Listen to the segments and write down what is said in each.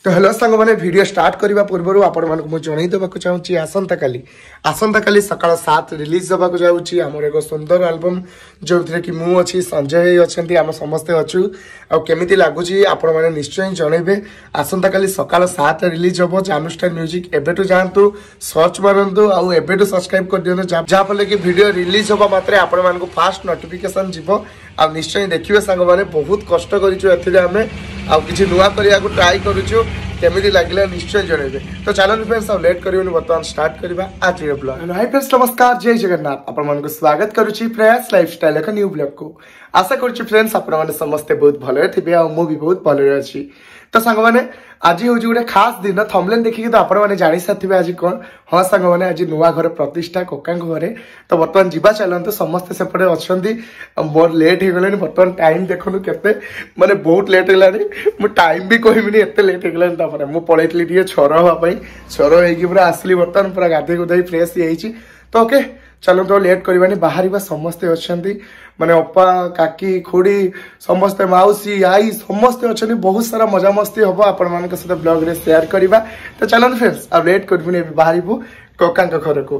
तो हेलो सांग मैंने वीडियो स्टार्ट करने पूर्व आपको जन देवाक चाहूँगी आसंता काली सकाल 7 रिलीज देवाक जाऊँगी आमर एक सुंदर एल्बम जो थे कि मुझे संजय अच्छा आम समस्ते अच्छू आमती लगुच आपण मैंने निश्चय जनइबे आसंता काली सकाल 7 रिलीज हम जानू स्टार म्यूजिक एबेटू जातु सर्च मारतु आबेटू सब्सक्राइब कर दिखाँ जहाँफल कि वीडियो रिलीज हवा मात्रे आपण फास्ट नोटिफिकेशन जीव आ निश्चय देखिए सांग मैंने बहुत कष्ट करें किसी नुआ करने ट्राई करुचु केमी लगे निश्चय जनइबे तो चलो फ्रेंड्स अब लेट कर बर्तमान स्टार्ट करवा आज ब्लॉग। हाय फ्रेंड्स नमस्कार जय जगन्नाथ आपण स्वागत करुच्ची प्रयास लाइफस्टाइल एक न्यू ब्लॉग को आशा करुच्ची फ्रेंड्स आपण समस्ते बहुत भले थे मुझे भी बहुत भले अच्छी तो सांग मैंने आज हूँ गोटे खास दिन थंबनेल देखिए तो आपण मैंने जानी सारे आज कौन हाँ सांग मैंने आज नुआ घर प्रतिष्ठा कका घरे तो बर्तमान जीवा चलते समस्ते सेपटे अच्छा मोर लेट हो गलानी बर्तमान टाइम देखु केते माने बहुत लेट हो टाइम भी कहमी एत लेट हो गलानी मुझे पलैली छर हाँपाई छर हो पूरा आसली बर्तमान पूरा गाधे गुधाई फ्रेश हो तो ओके चलो तो लेट करवानी बाहर समस्ते अच्छा माने अप्पा काकी खुड़ी समस्ते मौसी आई समस्ते अच्छा बहुत सारा मजा मस्ती हम आपण मान सहित ब्लॉग रे शेयर करवा तो चलो फ्रेंड्स अब लेट करबुनी बाहर कका घर को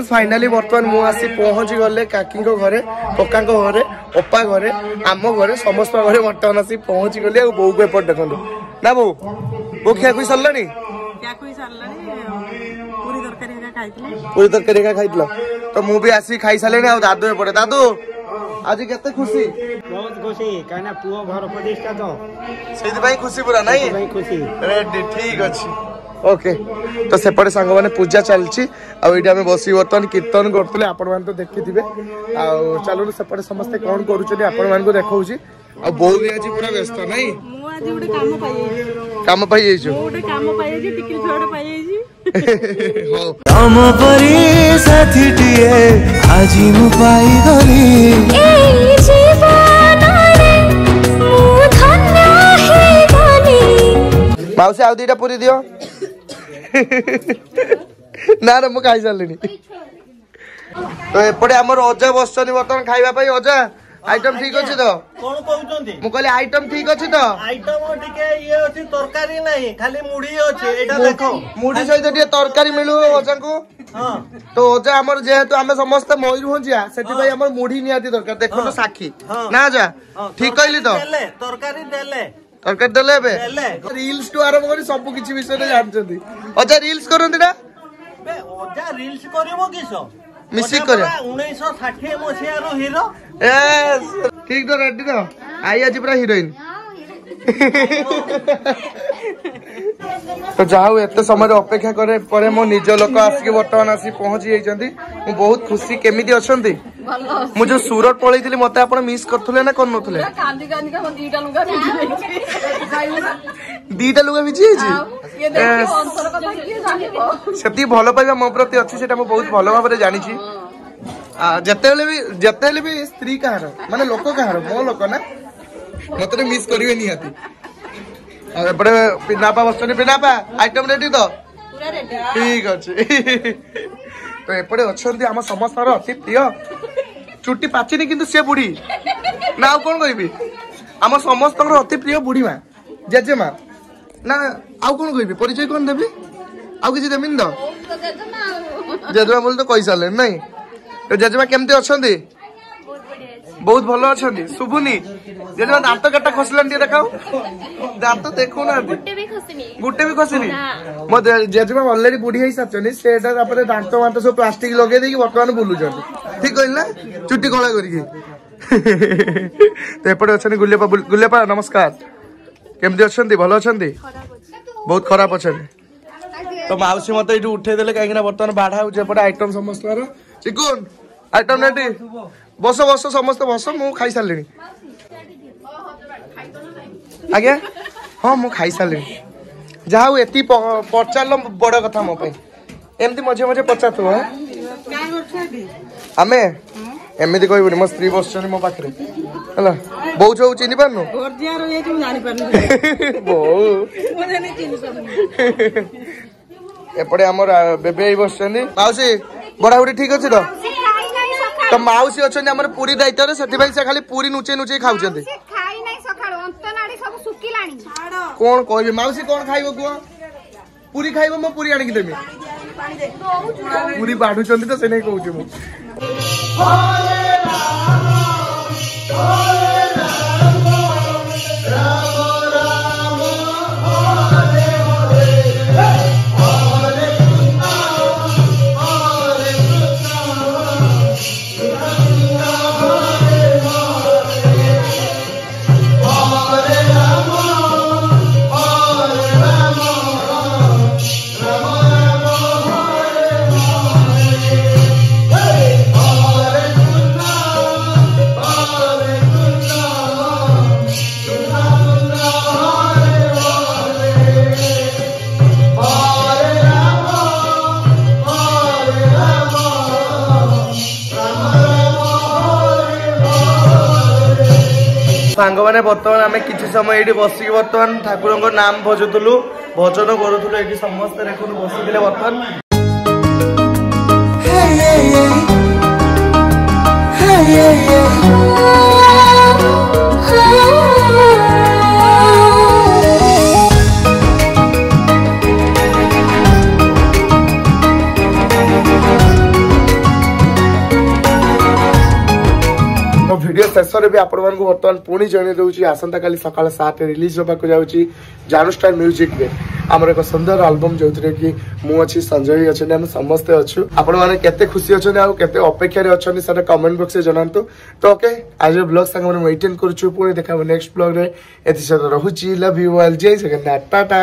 फाइनाली बर्तमान मु आसी पहुंची गले काकी घरे कका घरे अप्पा घरे आम घरे समस्त घरे बर्तमान आसी पहुंची गली बो को एपट देखो ना बो खिया खुई सरलानी पूरी तरकारी खाई तो मु भी आसी खाई सारे आ दादू एपटे दादू आज केते खुशी बहुत खुशी कहना पुओ घर प्रतिष्ठा तो सेति भाई खुशी पूरा नहीं खुशी रेडी ठीक अछि ओके तो सेपटे सांग मैंने पूजा चलती आम बस बर्तमान कीर्तन करते आपण मैंने तो देखी चलो सेपटे समस्ते कौन कर देखा बो भी आज पूरा व्यस्त नहीं काम पाई माउसी आउ दीटा पूरी दियो ना ना मुझे सारे तो एपटे आमर अजा बस बर्तमान खाइबा अजा आइटम ठीक अच्छे तो कौन कहउचंती मु कहले आइटम ठीक अच्छे तो आइटम टिके ये अछि तरकारी नहीं खाली मुड़ी अछि एटा देखो मुड़ी सहित टिके तरकारी मिलु अजा को हां तो अजा हमर जेहेतु हमें समस्त मयूरभंजिया सेठी भाई हमर मुड़ी नियाती दरकार देखो तो साखी ना अजा ठीक कहली तो तरकारी देले तरकारी देले बे रील्स टू आरंभ करी सब किछि विषय रे जानचंती अजा रील्स करंती ना बे अजा रील्स करबो किसो मिसी करे 1960 मसिया रो हीरो यस ठीक तो रेडी तो आई आज पूरा हीरोइन तो जाऊ एत समय अपेक्षा करे परे मो निज लोक आसिक बर्तमान आसी पहुंची जाइछंती मु बहुत खुशी केमिति अछंती मु जो सूरत पळैथिली मते आपण मिस करथुले ना कोन नथुले कांदी कांदी का दीटा लुगा दीटा लुगा भिजी छी सेती भलो पाइबा मो प्रति अछि सेटा मु बहुत भलो भाबरे जानि छी जतेले भी स्त्री कहार माने लोक कहार मो लोक ना मते मिस करिवे निहाती एपटे पिनापा बसनी पिनापा आइटम रेडी तो पूरा रेडी ठीक अछि तो एपटे अछंती हम समस्त अति प्रिय चुट्टी पाचिनी किंतु से बुढ़ी ना कौन कहबी आम समस्त अति प्रिय बुढ़ी माँ जेजेमा ना आउ कौन कहबी परिचय कौन देवी आउ किसी देमी तो जेजेमा बोल तो कही सारे नहीं तो जेजेमा केमती अच्छा बहुत भल अच्छा शुभुनी जेजेमा दांत केटा खसलानी देखाओ दांत देखो ना गुटे भी खसनी मो जेजेमा अलरेडी बुढ़ी हो सारी से दांत मांत सब प्लास्टिक लगे देकी बर्तमान बुलूं ठीक कहली ना चुट्टी कला करके तो एपटे अच्छा गुलेपा नमस्कार केमती अच्छा भल अच्छा बहुत खराब अच्छा तो माउसी मत ये उठेदे कहीं बर्तमान बाढ़ा होपटे आइटम समस्त चिकुन आइटम रेडी बस बस समस्त बस मु खाई सारे आज्ञा हाँ मु खाई सारे जहाँ एति पचार बड़ कथा मो एमती मझे मझे पचार थो आम एमती कहबनी मो स्त्री बस मो पाखे है बो छो चिन्ह पारनु एपटे आमर बेबे बस माउसी बड़ाबुड़ी ठीक अच्छे तो माउसी अच्छा आम पूरी दायित्व से खाली पूरी नुचे नुचे खाऊ कौन कह माउसी कौन खाइब कह पूरी खाइब मो पूरी आणिकी देमी पूरी बाढ़ुं तो से नहीं कहूँ सांग मैंने बर्तमान आम कि समय ये बसिक बर्तमान ठाकुर नाम भजुलु भजन करूँ ये समस्त देखो बसुले बर्तमान वीडियो शेष में भी आपण मानक बर्तमान पुणी जन दूसरी आसंता काली सकाल 7 रिलीज होगा जाऊँगी जानू स्टार म्यूजिक रे आमर एक सुंदर आल्बम जो कि मुझे संजय अच्छे आम समस्ते अच्छु आपण मैंने केते खुशी अच्छे आते अपेक्षा अच्छा सर कमेंट बॉक्स में जनातु तो ओके आज ब्लॉग सांग मेंटेन करूँ पुणी देखा नेक्स्ट ब्लॉग रे एति रोची लव यू ऑल जय जगन्नाथ टाटा।